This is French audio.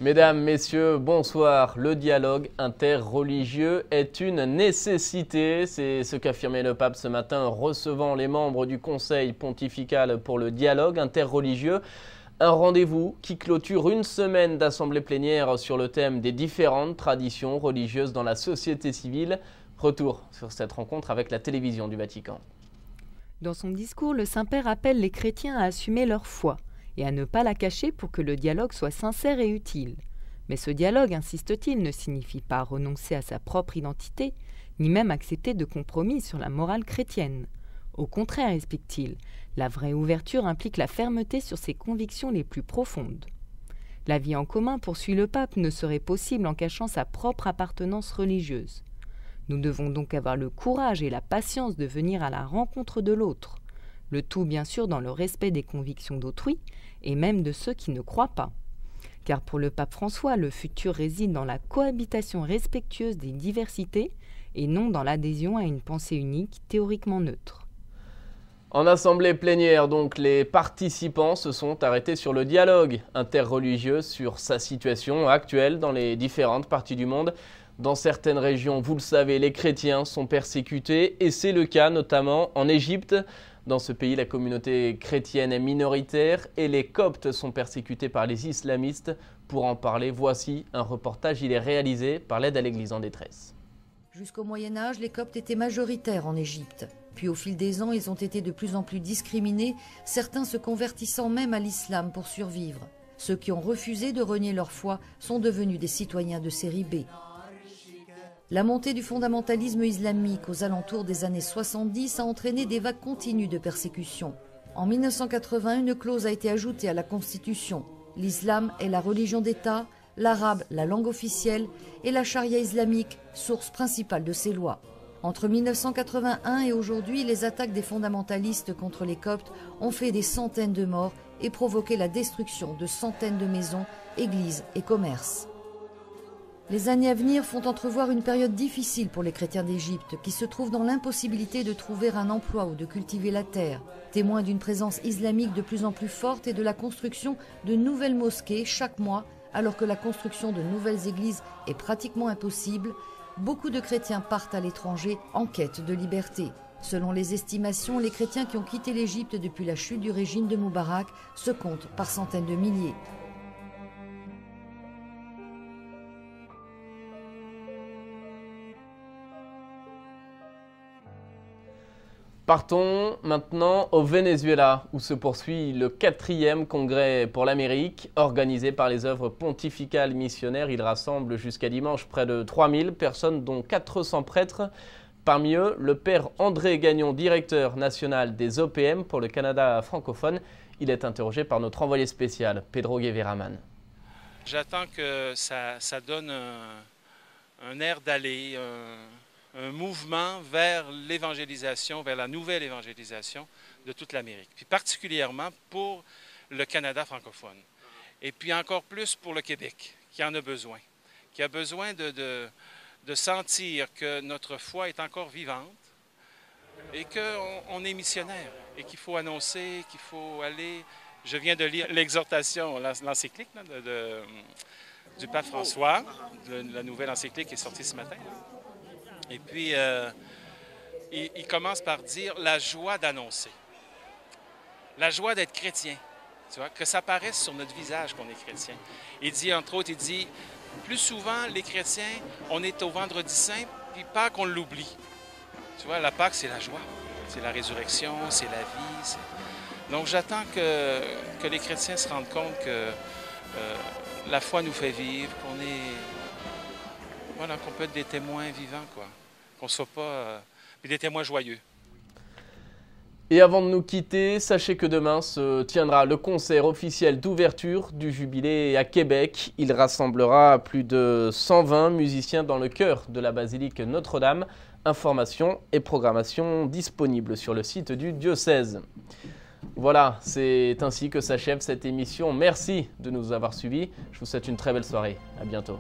Mesdames, Messieurs, bonsoir. Le dialogue interreligieux est une nécessité. C'est ce qu'affirmait le pape ce matin en recevant les membres du Conseil pontifical pour le dialogue interreligieux. Un rendez-vous qui clôture une semaine d'assemblée plénière sur le thème des différentes traditions religieuses dans la société civile. Retour sur cette rencontre avec la télévision du Vatican. Dans son discours, le Saint-Père appelle les chrétiens à assumer leur foi et à ne pas la cacher pour que le dialogue soit sincère et utile. Mais ce dialogue, insiste-t-il, ne signifie pas renoncer à sa propre identité, ni même accepter de compromis sur la morale chrétienne. Au contraire, explique-t-il, la vraie ouverture implique la fermeté sur ses convictions les plus profondes. La vie en commun, poursuit le pape, ne serait possible en cachant sa propre appartenance religieuse. Nous devons donc avoir le courage et la patience de venir à la rencontre de l'autre, le tout bien sûr dans le respect des convictions d'autrui et même de ceux qui ne croient pas. Car pour le pape François, le futur réside dans la cohabitation respectueuse des diversités et non dans l'adhésion à une pensée unique théoriquement neutre. En assemblée plénière, donc, les participants se sont arrêtés sur le dialogue interreligieux, sur sa situation actuelle dans les différentes parties du monde. Dans certaines régions, vous le savez, les chrétiens sont persécutés et c'est le cas notamment en Égypte. Dans ce pays, la communauté chrétienne est minoritaire et les Coptes sont persécutés par les islamistes. Pour en parler, voici un reportage, il est réalisé par l'Aide à l'Église en détresse. Jusqu'au Moyen-Âge, les Coptes étaient majoritaires en Égypte. Puis au fil des ans, ils ont été de plus en plus discriminés, certains se convertissant même à l'islam pour survivre. Ceux qui ont refusé de renier leur foi sont devenus des citoyens de série B. La montée du fondamentalisme islamique aux alentours des années 70 a entraîné des vagues continues de persécution. En 1980, une clause a été ajoutée à la Constitution. L'islam est la religion d'État, l'arabe la langue officielle et la charia islamique, source principale de ces lois. Entre 1981 et aujourd'hui, les attaques des fondamentalistes contre les Coptes ont fait des centaines de morts et provoqué la destruction de centaines de maisons, églises et commerces. Les années à venir font entrevoir une période difficile pour les chrétiens d'Égypte qui se trouvent dans l'impossibilité de trouver un emploi ou de cultiver la terre, témoins d'une présence islamique de plus en plus forte et de la construction de nouvelles mosquées chaque mois, alors que la construction de nouvelles églises est pratiquement impossible. Beaucoup de chrétiens partent à l'étranger en quête de liberté. Selon les estimations, les chrétiens qui ont quitté l'Égypte depuis la chute du régime de Moubarak se comptent par centaines de milliers. Partons maintenant au Venezuela, où se poursuit le 4e congrès pour l'Amérique, organisé par les œuvres pontificales missionnaires. Il rassemble jusqu'à dimanche près de 3000 personnes, dont 400 prêtres. Parmi eux, le père André Gagnon, directeur national des OPM pour le Canada francophone. Il est interrogé par notre envoyé spécial, Pedro Guevara-Mann. J'attends que ça donne un air d'aller, un mouvement vers l'évangélisation, vers la nouvelle évangélisation de toute l'Amérique, puis particulièrement pour le Canada francophone. Et puis encore plus pour le Québec, qui en a besoin, qui a besoin de sentir que notre foi est encore vivante et qu'on est missionnaire et qu'il faut annoncer, qu'il faut aller. Je viens de lire l'exhortation, l'encyclique du pape François, la nouvelle encyclique est sortie ce matin. Et puis, il commence par dire la joie d'annoncer, la joie d'être chrétien, tu vois, que ça paraisse sur notre visage qu'on est chrétien. Il dit, entre autres, il dit, plus souvent, les chrétiens, on est au vendredi saint, puis Pâques, on l'oublie. Tu vois, la Pâques, c'est la joie, c'est la résurrection, c'est la vie. Donc, j'attends que les chrétiens se rendent compte que la foi nous fait vivre, qu'on peut être des témoins vivants, quoi. Qu'on ne soit pas des témoins joyeux. Et avant de nous quitter, sachez que demain se tiendra le concert officiel d'ouverture du Jubilé à Québec. Il rassemblera plus de 120 musiciens dans le chœur de la basilique Notre-Dame. Informations et programmation disponibles sur le site du diocèse. Voilà, c'est ainsi que s'achève cette émission. Merci de nous avoir suivis. Je vous souhaite une très belle soirée. À bientôt.